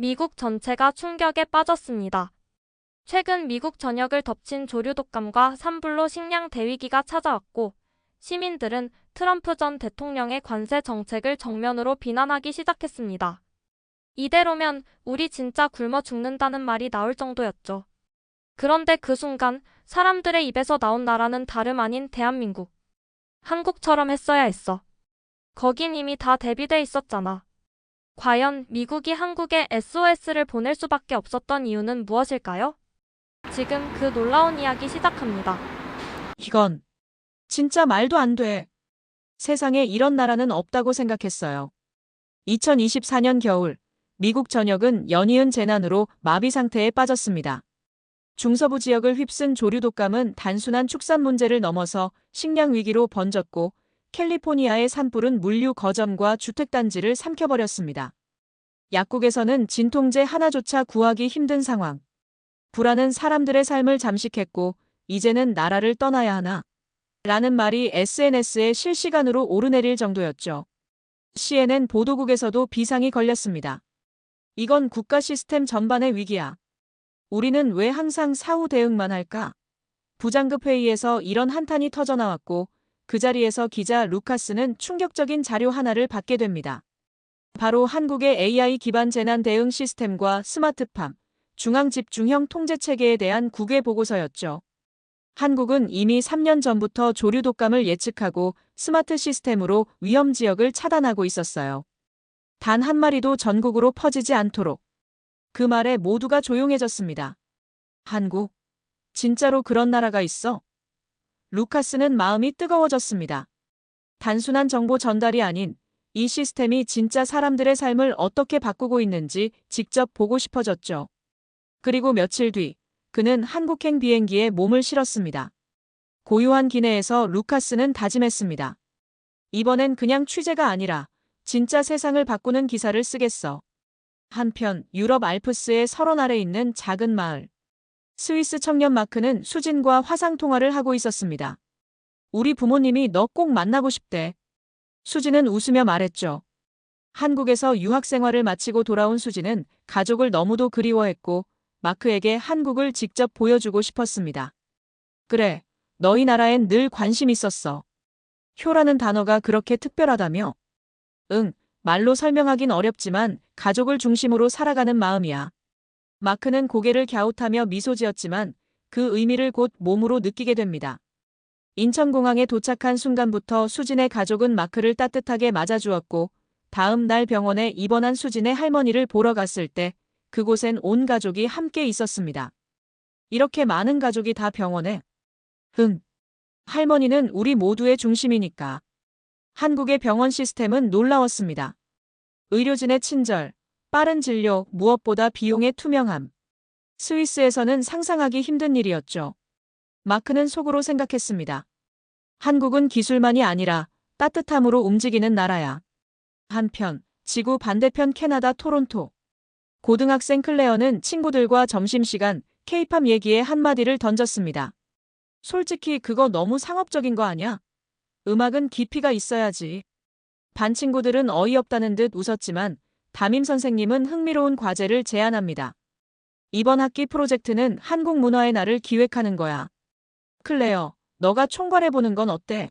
미국 전체가 충격에 빠졌습니다. 최근 미국 전역을 덮친 조류 독감과 산불로 식량 대위기가 찾아왔고, 시민들은 트럼프 전 대통령의 관세 정책을 정면으로 비난하기 시작했습니다. 이대로면 우리 진짜 굶어 죽는다는 말이 나올 정도였죠. 그런데 그 순간 사람들의 입에서 나온 나라는 다름 아닌 대한민국. 한국처럼 했어야 했어. 거긴 이미 다 대비돼 있었잖아. 과연 미국이 한국에 SOS를 보낼 수밖에 없었던 이유는 무엇일까요? 지금 그 놀라운 이야기 시작합니다. 이건 진짜 말도 안 돼. 세상에 이런 나라는 없다고 생각했어요. 2024년 겨울, 미국 전역은 연이은 재난으로 마비 상태에 빠졌습니다. 중서부 지역을 휩쓴 조류 독감은 단순한 축산 문제를 넘어서 식량 위기로 번졌고, 캘리포니아의 산불은 물류 거점과 주택단지를 삼켜버렸습니다. 약국에서는 진통제 하나조차 구하기 힘든 상황. 불안은 사람들의 삶을 잠식했고, 이제는 나라를 떠나야 하나? 라는 말이 SNS에 실시간으로 오르내릴 정도였죠. CNN 보도국에서도 비상이 걸렸습니다. 이건 국가 시스템 전반의 위기야. 우리는 왜 항상 사후 대응만 할까? 부장급 회의에서 이런 한탄이 터져나왔고, 그 자리에서 기자 루카스는 충격적인 자료 하나를 받게 됩니다. 바로 한국의 AI 기반 재난 대응 시스템과 스마트팜, 중앙집중형 통제체계에 대한 국외 보고서였죠. 한국은 이미 3년 전부터 조류 독감을 예측하고 스마트 시스템으로 위험 지역을 차단하고 있었어요. 단 한 마리도 전국으로 퍼지지 않도록. 그 말에 모두가 조용해졌습니다. 한국? 진짜로 그런 나라가 있어? 루카스는 마음이 뜨거워졌습니다. 단순한 정보 전달이 아닌 이 시스템이 진짜 사람들의 삶을 어떻게 바꾸고 있는지 직접 보고 싶어졌죠. 그리고 며칠 뒤, 그는 한국행 비행기에 몸을 실었습니다. 고요한 기내에서 루카스는 다짐했습니다. 이번엔 그냥 취재가 아니라 진짜 세상을 바꾸는 기사를 쓰겠어. 한편 유럽 알프스의 설원 아래 있는 작은 마을. 스위스 청년 마크는 수진과 화상 통화를 하고 있었습니다. 우리 부모님이 너 꼭 만나고 싶대. 수진은 웃으며 말했죠. 한국에서 유학 생활을 마치고 돌아온 수진은 가족을 너무도 그리워했고 마크에게 한국을 직접 보여주고 싶었습니다. 그래, 너희 나라엔 늘 관심 있었어. 효라는 단어가 그렇게 특별하다며? 응, 말로 설명하긴 어렵지만 가족을 중심으로 살아가는 마음이야. 마크는 고개를 갸웃하며 미소 지었지만 그 의미를 곧 몸으로 느끼게 됩니다. 인천공항에 도착한 순간부터 수진의 가족은 마크를 따뜻하게 맞아주었고 다음 날 병원에 입원한 수진의 할머니를 보러 갔을 때 그곳엔 온 가족이 함께 있었습니다. 이렇게 많은 가족이 다 병원에? 할머니는 우리 모두의 중심이니까. 한국의 병원 시스템은 놀라웠습니다. 의료진의 친절, 빠른 진료, 무엇보다 비용의 투명함. 스위스에서는 상상하기 힘든 일이었죠. 마크는 속으로 생각했습니다. 한국은 기술만이 아니라 따뜻함으로 움직이는 나라야. 한편, 지구 반대편 캐나다 토론토. 고등학생 클레어는 친구들과 점심시간 케이팝 얘기에 한마디를 던졌습니다. 솔직히 그거 너무 상업적인 거 아냐? 음악은 깊이가 있어야지. 반 친구들은 어이없다는 듯 웃었지만 담임 선생님은 흥미로운 과제를 제안합니다. 이번 학기 프로젝트는 한국 문화의 날을 기획하는 거야. 클레어, 너가 총괄해보는 건 어때?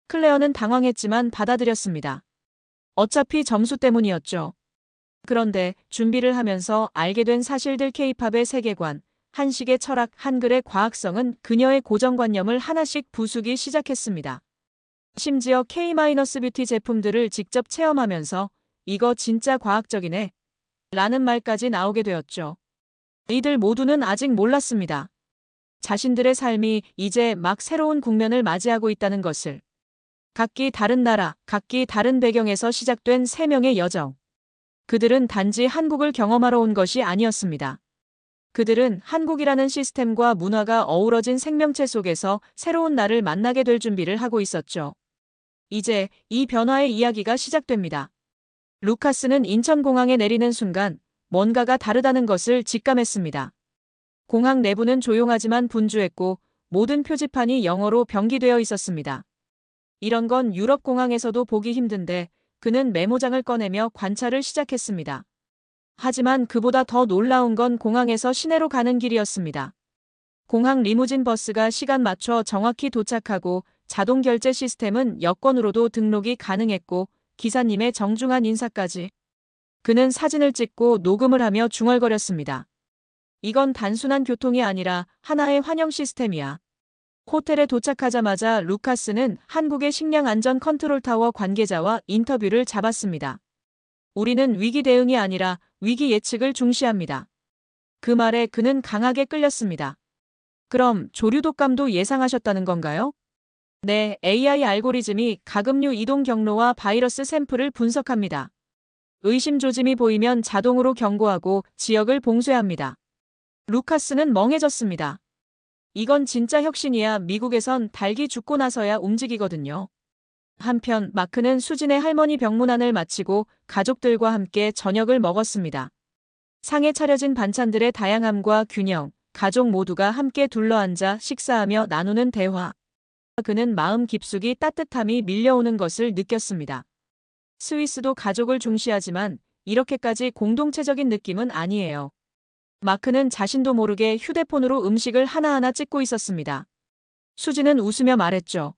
클레어는 당황했지만 받아들였습니다. 어차피 점수 때문이었죠. 그런데 준비를 하면서 알게 된 사실들 케이팝의 세계관, 한식의 철학, 한글의 과학성은 그녀의 고정관념을 하나씩 부수기 시작했습니다. 심지어 K-뷰티 제품들을 직접 체험하면서 이거 진짜 과학적이네 라는 말까지 나오게 되었죠. 이들 모두는 아직 몰랐습니다. 자신들의 삶이 이제 막 새로운 국면을 맞이하고 있다는 것을. 각기 다른 나라, 각기 다른 배경에서 시작된 세 명의 여정. 그들은 단지 한국을 경험하러 온 것이 아니었습니다. 그들은 한국이라는 시스템과 문화가 어우러진 생명체 속에서 새로운 나를 만나게 될 준비를 하고 있었죠. 이제 이 변화의 이야기가 시작됩니다. 루카스는 인천공항에 내리는 순간 뭔가가 다르다는 것을 직감했습니다. 공항 내부는 조용하지만 분주했고 모든 표지판이 영어로 병기되어 있었습니다. 이런 건 유럽 공항에서도 보기 힘든데 그는 메모장을 꺼내며 관찰을 시작했습니다. 하지만 그보다 더 놀라운 건 공항에서 시내로 가는 길이었습니다. 공항 리무진 버스가 시간 맞춰 정확히 도착하고 자동 결제 시스템은 여권으로도 등록이 가능했고 기사님의 정중한 인사까지. 그는 사진을 찍고 녹음을 하며 중얼거렸습니다. 이건 단순한 교통이 아니라 하나의 환영 시스템이야. 호텔에 도착하자마자 루카스는 한국의 식량 안전 컨트롤 타워 관계자와 인터뷰를 잡았습니다. 우리는 위기 대응이 아니라 위기 예측을 중시합니다. 그 말에 그는 강하게 끌렸습니다. 그럼 조류 독감도 예상하셨다는 건가요? 네, AI 알고리즘이 가금류 이동 경로와 바이러스 샘플을 분석합니다. 의심 조짐이 보이면 자동으로 경고하고 지역을 봉쇄합니다. 루카스는 멍해졌습니다. 이건 진짜 혁신이야. 미국에선 닭이 죽고 나서야 움직이거든요. 한편 마크는 수진의 할머니 병문안을 마치고 가족들과 함께 저녁을 먹었습니다. 상에 차려진 반찬들의 다양함과 균형, 가족 모두가 함께 둘러앉아 식사하며 나누는 대화. 그는 마음 깊숙이 따뜻함이 밀려오는 것을 느꼈습니다. 스위스도 가족을 중시하지만 이렇게까지 공동체적인 느낌은 아니에요. 마크는 자신도 모르게 휴대폰으로 음식을 하나하나 찍고 있었습니다. 수지는 웃으며 말했죠.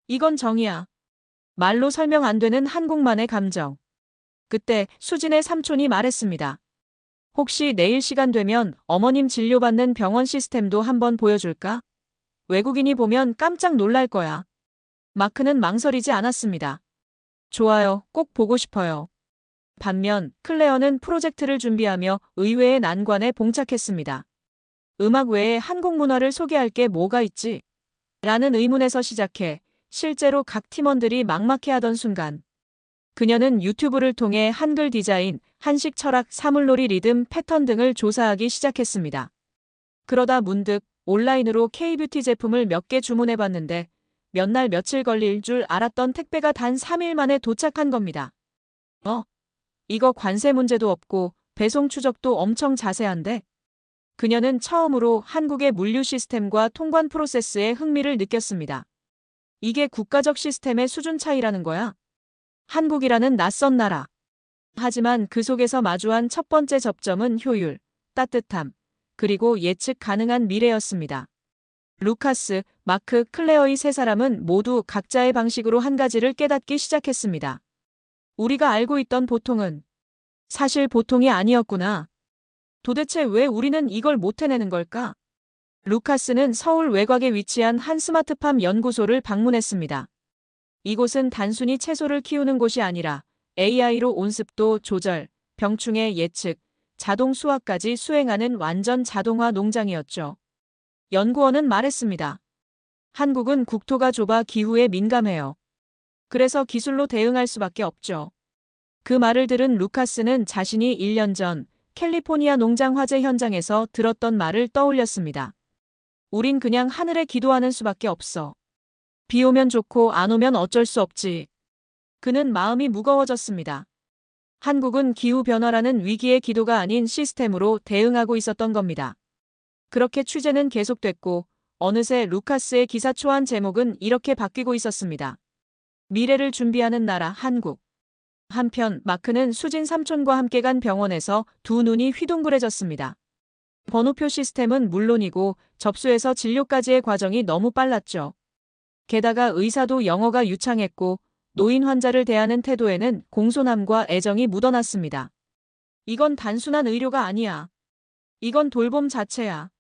이건 정이야. 말로 설명 안 되는 한국만의 감정. 그때 수진의 삼촌이 말했습니다. 혹시 내일 시간 되면 어머님 진료받는 병원 시스템도 한번 보여줄까? 외국인이 보면 깜짝 놀랄 거야. 마크는 망설이지 않았습니다. 좋아요, 꼭 보고 싶어요. 반면 클레어는 프로젝트를 준비하며 의외의 난관에 봉착했습니다. 음악 외에 한국 문화를 소개할 게 뭐가 있지? 라는 의문에서 시작해 실제로 각 팀원들이 막막해하던 순간 그녀는 유튜브를 통해 한글 디자인, 한식 철학, 사물놀이 리듬, 패턴 등을 조사하기 시작했습니다. 그러다 문득 온라인으로 K-뷰티 제품을 몇 개 주문해봤는데 몇 날 며칠 걸릴 줄 알았던 택배가 단 3일 만에 도착한 겁니다. 이거 관세 문제도 없고 배송 추적도 엄청 자세한데? 그녀는 처음으로 한국의 물류 시스템과 통관 프로세스에 흥미를 느꼈습니다. 이게 국가적 시스템의 수준 차이라는 거야. 한국이라는 낯선 나라. 하지만 그 속에서 마주한 첫 번째 접점은 효율, 따뜻함, 그리고 예측 가능한 미래였습니다. 루카스, 마크, 클레어의 세 사람은 모두 각자의 방식으로 한 가지를 깨닫기 시작했습니다. 우리가 알고 있던 보통은 사실 보통이 아니었구나. 도대체 왜 우리는 이걸 못 해내는 걸까? 루카스는 서울 외곽에 위치한 한 스마트팜 연구소를 방문했습니다. 이곳은 단순히 채소를 키우는 곳이 아니라 AI로 온습도 조절, 병충해 예측, 자동 수확까지 수행하는 완전 자동화 농장이었죠. 연구원은 말했습니다. 한국은 국토가 좁아 기후에 민감해요. 그래서 기술로 대응할 수밖에 없죠. 그 말을 들은 루카스는 자신이 1년 전 캘리포니아 농장 화재 현장에서 들었던 말을 떠올렸습니다. 우린 그냥 하늘에 기도하는 수밖에 없어. 비 오면 좋고 안 오면 어쩔 수 없지. 그는 마음이 무거워졌습니다. 한국은 기후변화라는 위기의 기도가 아닌 시스템으로 대응하고 있었던 겁니다. 그렇게 취재는 계속됐고 어느새 루카스의 기사 초안 제목은 이렇게 바뀌고 있었습니다. 미래를 준비하는 나라 한국. 한편 마크는 수진 삼촌과 함께 간 병원에서 두 눈이 휘둥그레졌습니다. 번호표 시스템은 물론이고 접수에서 진료까지의 과정이 너무 빨랐죠. 게다가 의사도 영어가 유창했고 노인 환자를 대하는 태도에는 공손함과 애정이 묻어났습니다. 이건 단순한 의료가 아니야. 이건 돌봄 자체야.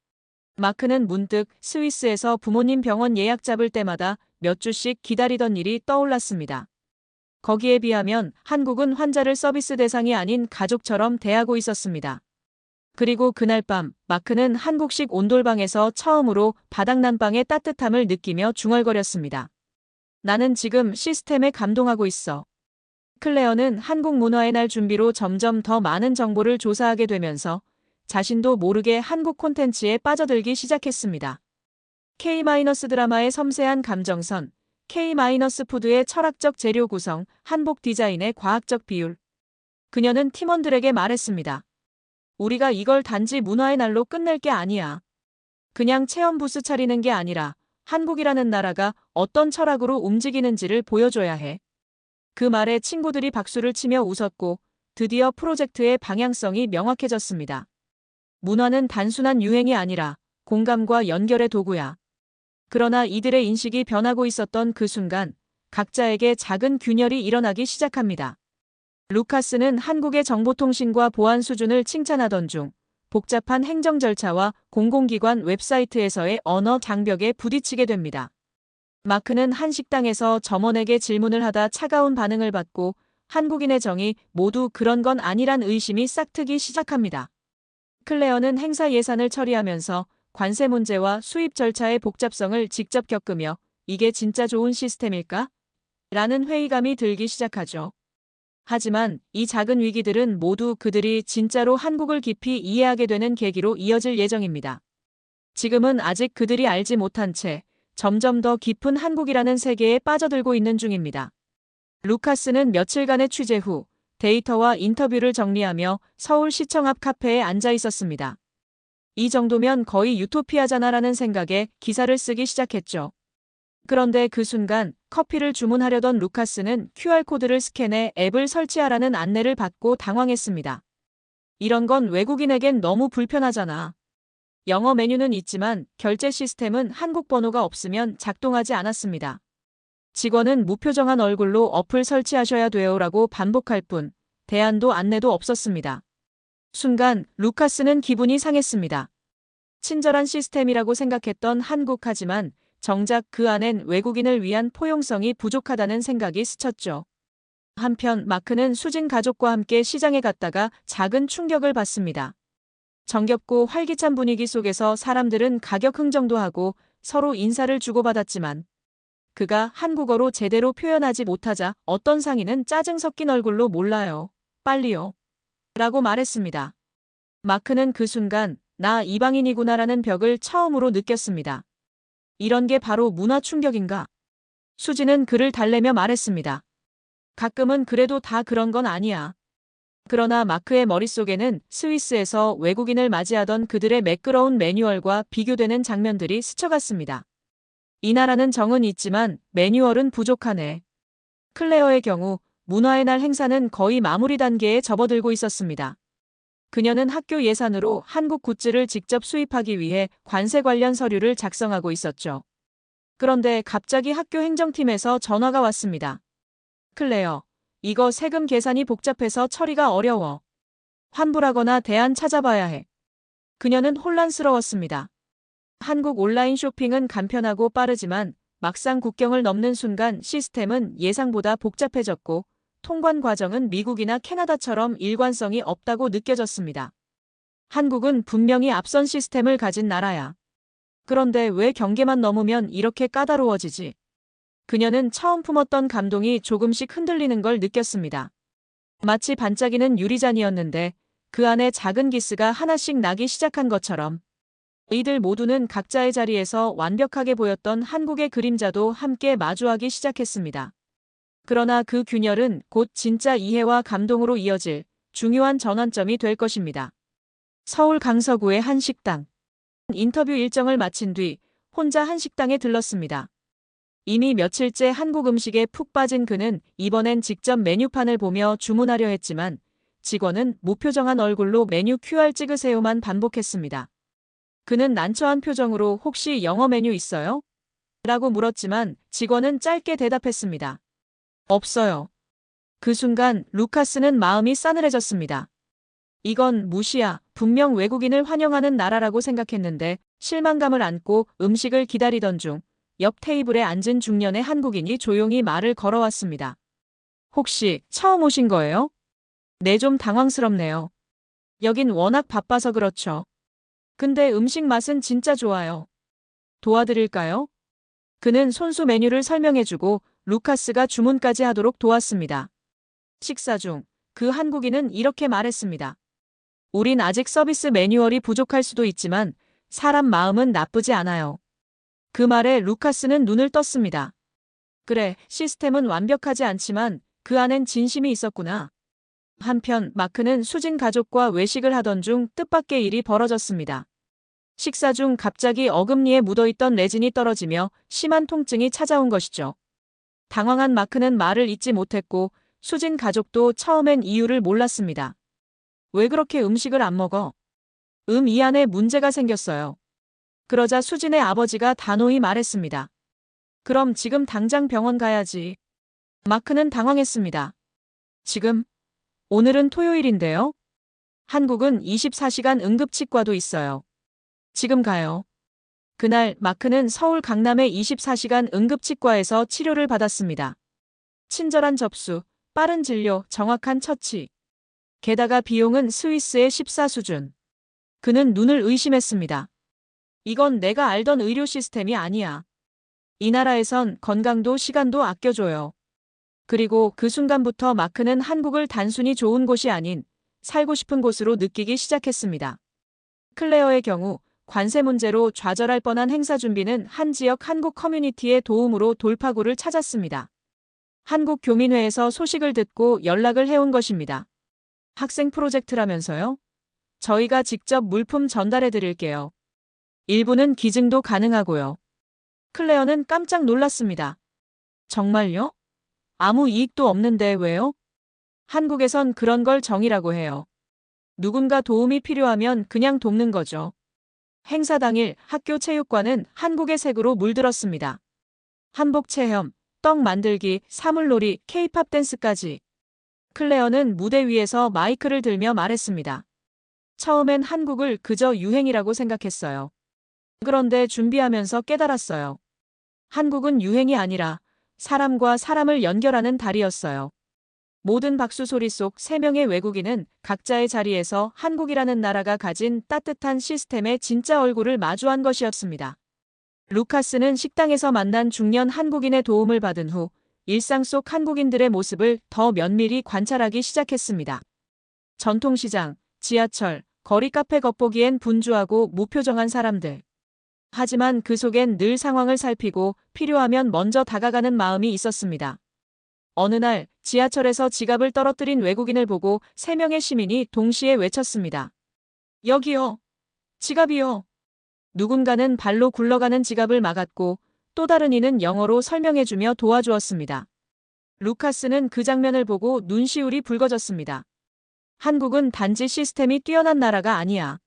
마크는 문득 스위스에서 부모님 병원 예약 잡을 때마다 몇 주씩 기다리던 일이 떠올랐습니다. 거기에 비하면 한국은 환자를 서비스 대상이 아닌 가족처럼 대하고 있었습니다. 그리고 그날 밤 마크는 한국식 온돌방에서 처음으로 바닥난방의 따뜻함을 느끼며 중얼거렸습니다. 나는 지금 시스템에 감동하고 있어. 클레어는 한국 문화의 날 준비로 점점 더 많은 정보를 조사하게 되면서 자신도 모르게 한국 콘텐츠에 빠져들기 시작했습니다. K-드라마의 섬세한 감정선, K-푸드의 철학적 재료 구성, 한복 디자인의 과학적 비율. 그녀는 팀원들에게 말했습니다. 우리가 이걸 단지 문화의 날로 끝낼 게 아니야. 그냥 체험 부스 차리는 게 아니라 한국이라는 나라가 어떤 철학으로 움직이는지를 보여줘야 해. 그 말에 친구들이 박수를 치며 웃었고 드디어 프로젝트의 방향성이 명확해졌습니다. 문화는 단순한 유행이 아니라 공감과 연결의 도구야. 그러나 이들의 인식이 변하고 있었던 그 순간 각자에게 작은 균열이 일어나기 시작합니다. 루카스는 한국의 정보통신과 보안 수준을 칭찬하던 중 복잡한 행정 절차와 공공기관 웹사이트에서의 언어 장벽에 부딪히게 됩니다. 마크는 한 식당에서 점원에게 질문을 하다 차가운 반응을 받고 한국인의 정이 모두 그런 건 아니란 의심이 싹트기 시작합니다. 클레어는 행사 예산을 처리하면서 관세 문제와 수입 절차의 복잡성을 직접 겪으며 이게 진짜 좋은 시스템일까? 라는 회의감이 들기 시작하죠. 하지만 이 작은 위기들은 모두 그들이 진짜로 한국을 깊이 이해하게 되는 계기로 이어질 예정입니다. 지금은 아직 그들이 알지 못한 채 점점 더 깊은 한국이라는 세계에 빠져들고 있는 중입니다. 루카스는 며칠간의 취재 후 데이터와 인터뷰를 정리하며 서울시청 앞 카페에 앉아 있었습니다. 이 정도면 거의 유토피아잖아라는 생각에 기사를 쓰기 시작했죠. 그런데 그 순간 커피를 주문하려던 루카스는 QR코드를 스캔해 앱을 설치하라는 안내를 받고 당황했습니다. 이런 건 외국인에겐 너무 불편하잖아. 영어 메뉴는 있지만 결제 시스템은 한국 번호가 없으면 작동하지 않았습니다. 직원은 무표정한 얼굴로 어플 설치하셔야 돼요라고 반복할 뿐 대안도 안내도 없었습니다. 순간 루카스는 기분이 상했습니다. 친절한 시스템이라고 생각했던 한국 하지만 정작 그 안엔 외국인을 위한 포용성이 부족하다는 생각이 스쳤죠. 한편 마크는 수진 가족과 함께 시장에 갔다가 작은 충격을 받습니다. 정겹고 활기찬 분위기 속에서 사람들은 가격 흥정도 하고 서로 인사를 주고받았지만 그가 한국어로 제대로 표현하지 못하자 어떤 상인은 짜증 섞인 얼굴로 몰라요. 빨리요. 라고 말했습니다. 마크는 그 순간 나 이방인이구나라는 벽을 처음으로 느꼈습니다. 이런 게 바로 문화 충격인가? 수지는 그를 달래며 말했습니다. 가끔은 그래도 다 그런 건 아니야. 그러나 마크의 머릿속에는 스위스에서 외국인을 맞이하던 그들의 매끄러운 매뉴얼과 비교되는 장면들이 스쳐갔습니다. 이 나라는 정은 있지만 매뉴얼은 부족하네. 클레어의 경우 문화의 날 행사는 거의 마무리 단계에 접어들고 있었습니다. 그녀는 학교 예산으로 한국 굿즈를 직접 수입하기 위해 관세 관련 서류를 작성하고 있었죠. 그런데 갑자기 학교 행정팀에서 전화가 왔습니다. 클레어, 이거 세금 계산이 복잡해서 처리가 어려워. 환불하거나 대안 찾아봐야 해. 그녀는 혼란스러웠습니다. 한국 온라인 쇼핑은 간편하고 빠르지만 막상 국경을 넘는 순간 시스템은 예상보다 복잡해졌고 통관 과정은 미국이나 캐나다처럼 일관성이 없다고 느껴졌습니다. 한국은 분명히 앞선 시스템을 가진 나라야. 그런데 왜 경계만 넘으면 이렇게 까다로워지지? 그녀는 처음 품었던 감동이 조금씩 흔들리는 걸 느꼈습니다. 마치 반짝이는 유리잔이었는데 그 안에 작은 기스가 하나씩 나기 시작한 것처럼 이들 모두는 각자의 자리에서 완벽하게 보였던 한국의 그림자도 함께 마주하기 시작했습니다. 그러나 그 균열은 곧 진짜 이해와 감동으로 이어질 중요한 전환점이 될 것입니다. 서울 강서구의 한 식당. 인터뷰 일정을 마친 뒤 혼자 한 식당에 들렀습니다. 이미 며칠째 한국 음식에 푹 빠진 그는 이번엔 직접 메뉴판을 보며 주문하려 했지만 직원은 무표정한 얼굴로 메뉴 QR 찍으세요만 반복했습니다. 그는 난처한 표정으로 혹시 영어 메뉴 있어요? 라고 물었지만 직원은 짧게 대답했습니다. 없어요. 그 순간 루카스는 마음이 싸늘해졌습니다. 이건 무시야. 분명 외국인을 환영하는 나라라고 생각했는데 실망감을 안고 음식을 기다리던 중 옆 테이블에 앉은 중년의 한국인이 조용히 말을 걸어왔습니다. 혹시 처음 오신 거예요? 네, 좀 당황스럽네요. 여긴 워낙 바빠서 그렇죠. 근데 음식 맛은 진짜 좋아요. 도와드릴까요? 그는 손수 메뉴를 설명해주고 루카스가 주문까지 하도록 도왔습니다. 식사 중 그 한국인은 이렇게 말했습니다. 우린 아직 서비스 매뉴얼이 부족할 수도 있지만 사람 마음은 나쁘지 않아요. 그 말에 루카스는 눈을 떴습니다. 그래, 시스템은 완벽하지 않지만 그 안엔 진심이 있었구나. 한편 마크는 수진 가족과 외식을 하던 중 뜻밖의 일이 벌어졌습니다. 식사 중 갑자기 어금니에 묻어있던 레진이 떨어지며 심한 통증이 찾아온 것이죠. 당황한 마크는 말을 잇지 못했고 수진 가족도 처음엔 이유를 몰랐습니다. 왜 그렇게 음식을 안 먹어? 이 안에 문제가 생겼어요. 그러자 수진의 아버지가 단호히 말했습니다. 그럼 지금 당장 병원 가야지. 마크는 당황했습니다. 지금? 오늘은 토요일인데요? 한국은 24시간 응급치과도 있어요. 지금 가요. 그날 마크는 서울 강남의 24시간 응급치과에서 치료를 받았습니다. 친절한 접수, 빠른 진료, 정확한 처치. 게다가 비용은 스위스의 14 수준. 그는 눈을 의심했습니다. 이건 내가 알던 의료 시스템이 아니야. 이 나라에선 건강도 시간도 아껴줘요. 그리고 그 순간부터 마크는 한국을 단순히 좋은 곳이 아닌 살고 싶은 곳으로 느끼기 시작했습니다. 클레어의 경우 관세 문제로 좌절할 뻔한 행사 준비는 한 지역 한국 커뮤니티의 도움으로 돌파구를 찾았습니다. 한국교민회에서 소식을 듣고 연락을 해온 것입니다. 학생 프로젝트라면서요? 저희가 직접 물품 전달해 드릴게요. 일부는 기증도 가능하고요. 클레어는 깜짝 놀랐습니다. 정말요? 아무 이익도 없는데 왜요? 한국에선 그런 걸 정이라고 해요. 누군가 도움이 필요하면 그냥 돕는 거죠. 행사 당일 학교 체육관은 한국의 색으로 물들었습니다. 한복 체험, 떡 만들기, 사물놀이, 케이팝 댄스까지. 클레어는 무대 위에서 마이크를 들며 말했습니다. 처음엔 한국을 그저 유행이라고 생각했어요. 그런데 준비하면서 깨달았어요. 한국은 유행이 아니라 사람과 사람을 연결하는 다리였어요. 모든 박수 소리 속 3명의 외국인은 각자의 자리에서 한국이라는 나라가 가진 따뜻한 시스템의 진짜 얼굴을 마주한 것이었습니다. 루카스는 식당에서 만난 중년 한국인의 도움을 받은 후 일상 속 한국인들의 모습을 더 면밀히 관찰하기 시작했습니다. 전통시장, 지하철, 거리 카페 겉보기엔 분주하고 무표정한 사람들. 하지만 그 속엔 늘 상황을 살피고 필요하면 먼저 다가가는 마음이 있었습니다. 어느 날 지하철에서 지갑을 떨어뜨린 외국인을 보고 3명의 시민이 동시에 외쳤습니다. 여기요. 지갑이요. 누군가는 발로 굴러가는 지갑을 막았고 또 다른 이는 영어로 설명해주며 도와주었습니다. 루카스는 그 장면을 보고 눈시울이 붉어졌습니다. 한국은 단지 시스템이 뛰어난 나라가 아니야.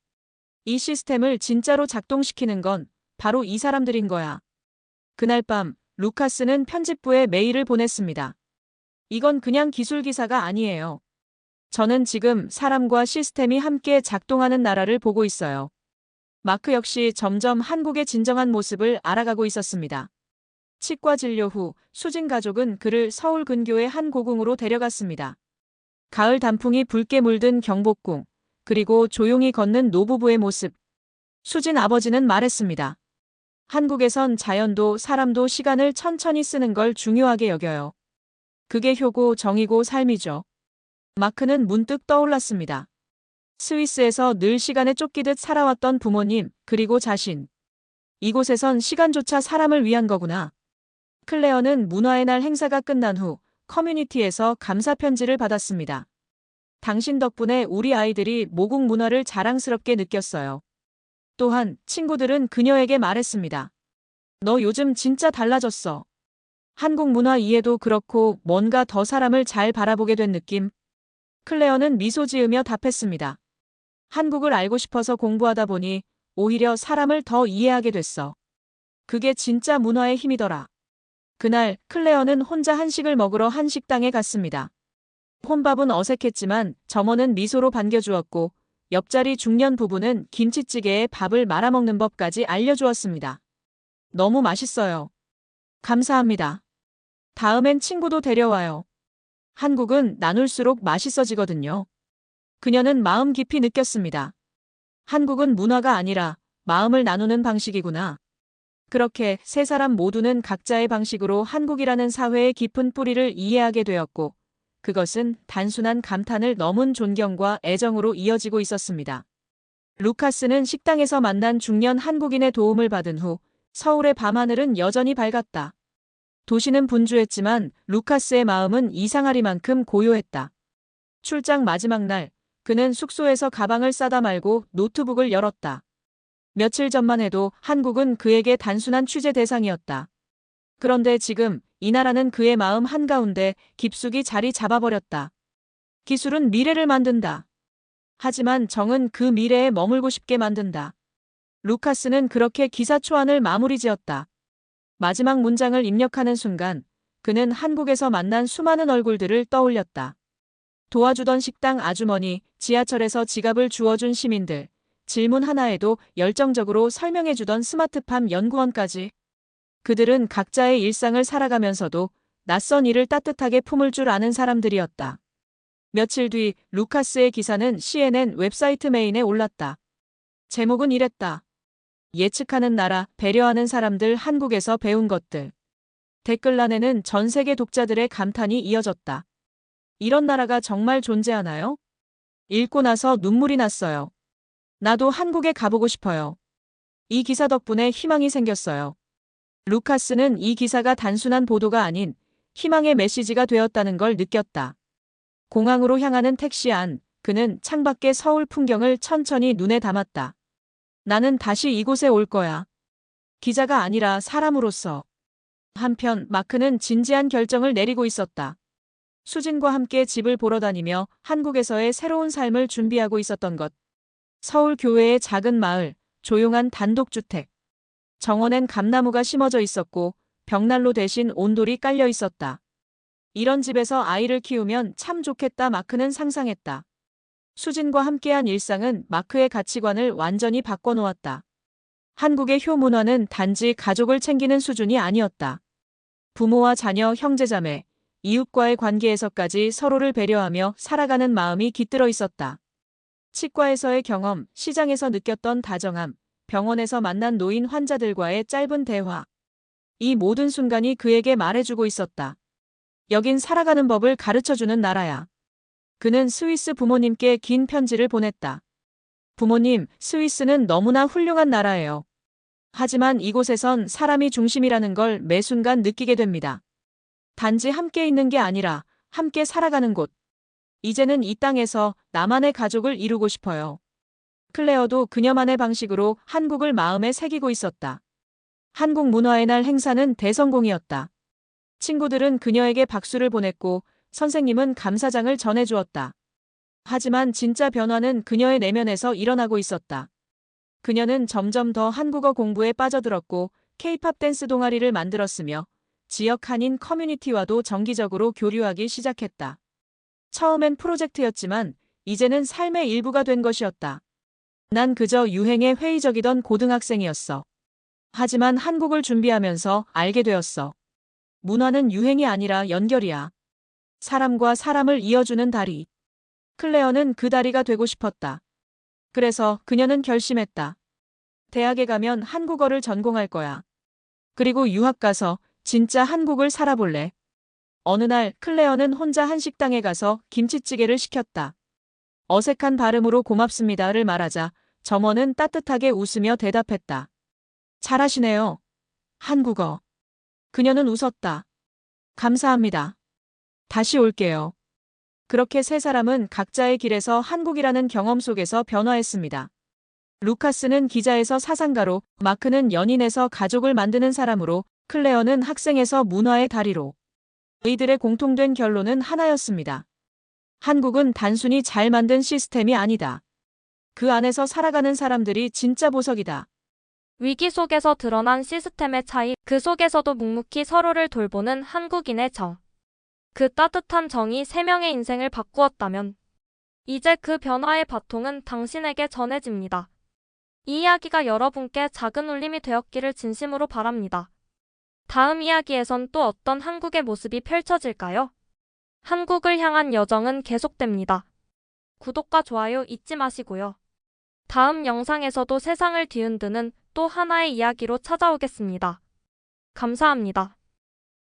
이 시스템을 진짜로 작동시키는 건 바로 이 사람들인 거야. 그날 밤 루카스는 편집부에 메일을 보냈습니다. 이건 그냥 기술 기사가 아니에요. 저는 지금 사람과 시스템이 함께 작동하는 나라를 보고 있어요. 마크 역시 점점 한국의 진정한 모습을 알아가고 있었습니다. 치과 진료 후 수진 가족은 그를 서울 근교의 한 고궁으로 데려갔습니다. 가을 단풍이 붉게 물든 경복궁, 그리고 조용히 걷는 노부부의 모습. 수진 아버지는 말했습니다. 한국에선 자연도 사람도 시간을 천천히 쓰는 걸 중요하게 여겨요. 그게 효고 정이고 삶이죠. 마크는 문득 떠올랐습니다. 스위스에서 늘 시간에 쫓기듯 살아왔던 부모님, 그리고 자신. 이곳에선 시간조차 사람을 위한 거구나. 클레어는 문화의 날 행사가 끝난 후 커뮤니티에서 감사 편지를 받았습니다. 당신 덕분에 우리 아이들이 모국 문화를 자랑스럽게 느꼈어요. 또한 친구들은 그녀에게 말했습니다. 너 요즘 진짜 달라졌어. 한국 문화 이해도 그렇고 뭔가 더 사람을 잘 바라보게 된 느낌. 클레어는 미소 지으며 답했습니다. 한국을 알고 싶어서 공부하다 보니 오히려 사람을 더 이해하게 됐어. 그게 진짜 문화의 힘이더라. 그날 클레어는 혼자 한식을 먹으러 한 식당에 갔습니다. 혼밥은 어색했지만 점원은 미소로 반겨주었고 옆자리 중년 부부는 김치찌개에 밥을 말아먹는 법까지 알려주었습니다. 너무 맛있어요. 감사합니다. 다음엔 친구도 데려와요. 한국은 나눌수록 맛있어지거든요. 그녀는 마음 깊이 느꼈습니다. 한국은 문화가 아니라 마음을 나누는 방식이구나. 그렇게 세 사람 모두는 각자의 방식으로 한국이라는 사회의 깊은 뿌리를 이해하게 되었고, 그것은 단순한 감탄을 넘은 존경과 애정으로 이어지고 있었습니다. 루카스는 식당에서 만난 중년 한국인의 도움을 받은 후 서울의 밤하늘은 여전히 밝았다. 도시는 분주했지만 루카스의 마음은 이상하리만큼 고요했다. 출장 마지막 날, 그는 숙소에서 가방을 싸다 말고 노트북을 열었다. 며칠 전만 해도 한국은 그에게 단순한 취재 대상이었다. 그런데 지금 이 나라는 그의 마음 한가운데 깊숙이 자리 잡아버렸다. 기술은 미래를 만든다. 하지만 정은 그 미래에 머물고 싶게 만든다. 루카스는 그렇게 기사 초안을 마무리 지었다. 마지막 문장을 입력하는 순간 그는 한국에서 만난 수많은 얼굴들을 떠올렸다. 도와주던 식당 아주머니, 지하철에서 지갑을 주워준 시민들, 질문 하나에도 열정적으로 설명해주던 스마트팜 연구원까지. 그들은 각자의 일상을 살아가면서도 낯선 일을 따뜻하게 품을 줄 아는 사람들이었다. 며칠 뒤 루카스의 기사는 CNN 웹사이트 메인에 올랐다. 제목은 이랬다. 예측하는 나라, 배려하는 사람들, 한국에서 배운 것들. 댓글란에는 전 세계 독자들의 감탄이 이어졌다. 이런 나라가 정말 존재하나요? 읽고 나서 눈물이 났어요. 나도 한국에 가보고 싶어요. 이 기사 덕분에 희망이 생겼어요. 루카스는 이 기사가 단순한 보도가 아닌 희망의 메시지가 되었다는 걸 느꼈다. 공항으로 향하는 택시 안, 그는 창밖의 서울 풍경을 천천히 눈에 담았다. 나는 다시 이곳에 올 거야. 기자가 아니라 사람으로서. 한편 마크는 진지한 결정을 내리고 있었다. 수진과 함께 집을 보러 다니며 한국에서의 새로운 삶을 준비하고 있었던 것. 서울 교외의 작은 마을, 조용한 단독주택. 정원엔 감나무가 심어져 있었고 벽난로 대신 온돌이 깔려 있었다. 이런 집에서 아이를 키우면 참 좋겠다 마크는 상상했다. 수진과 함께한 일상은 마크의 가치관을 완전히 바꿔놓았다. 한국의 효문화는 단지 가족을 챙기는 수준이 아니었다. 부모와 자녀, 형제자매, 이웃과의 관계에서까지 서로를 배려하며 살아가는 마음이 깃들어 있었다. 치과에서의 경험, 시장에서 느꼈던 다정함, 병원에서 만난 노인 환자들과의 짧은 대화. 이 모든 순간이 그에게 말해주고 있었다. 여긴 살아가는 법을 가르쳐주는 나라야. 그는 스위스 부모님께 긴 편지를 보냈다. 부모님, 스위스는 너무나 훌륭한 나라예요. 하지만 이곳에선 사람이 중심이라는 걸 매 순간 느끼게 됩니다. 단지 함께 있는 게 아니라 함께 살아가는 곳. 이제는 이 땅에서 나만의 가족을 이루고 싶어요. 클레어도 그녀만의 방식으로 한국을 마음에 새기고 있었다. 한국 문화의 날 행사는 대성공이었다. 친구들은 그녀에게 박수를 보냈고 선생님은 감사장을 전해주었다. 하지만 진짜 변화는 그녀의 내면에서 일어나고 있었다. 그녀는 점점 더 한국어 공부에 빠져들었고 K-팝 댄스 동아리를 만들었으며 지역 한인 커뮤니티와도 정기적으로 교류하기 시작했다. 처음엔 프로젝트였지만 이제는 삶의 일부가 된 것이었다. 난 그저 유행에 회의적이던 고등학생이었어. 하지만 한국을 준비하면서 알게 되었어. 문화는 유행이 아니라 연결이야. 사람과 사람을 이어주는 다리. 클레어는 그 다리가 되고 싶었다. 그래서 그녀는 결심했다. 대학에 가면 한국어를 전공할 거야. 그리고 유학 가서 진짜 한국을 살아볼래. 어느 날 클레어는 혼자 한식당에 가서 김치찌개를 시켰다. 어색한 발음으로 고맙습니다를 말하자 점원은 따뜻하게 웃으며 대답했다. 잘하시네요. 한국어. 그녀는 웃었다. 감사합니다. 다시 올게요. 그렇게 세 사람은 각자의 길에서 한국이라는 경험 속에서 변화했습니다. 루카스는 기자에서 사상가로, 마크는 연인에서 가족을 만드는 사람으로, 클레어는 학생에서 문화의 다리로. 이들의 공통된 결론은 하나였습니다. 한국은 단순히 잘 만든 시스템이 아니다. 그 안에서 살아가는 사람들이 진짜 보석이다. 위기 속에서 드러난 시스템의 차이, 그 속에서도 묵묵히 서로를 돌보는 한국인의 정. 그 따뜻한 정이 세 명의 인생을 바꾸었다면 이제 그 변화의 바통은 당신에게 전해집니다. 이 이야기가 여러분께 작은 울림이 되었기를 진심으로 바랍니다. 다음 이야기에선 또 어떤 한국의 모습이 펼쳐질까요? 한국을 향한 여정은 계속됩니다. 구독과 좋아요 잊지 마시고요. 다음 영상에서도 세상을 뒤흔드는 또 하나의 이야기로 찾아오겠습니다. 감사합니다.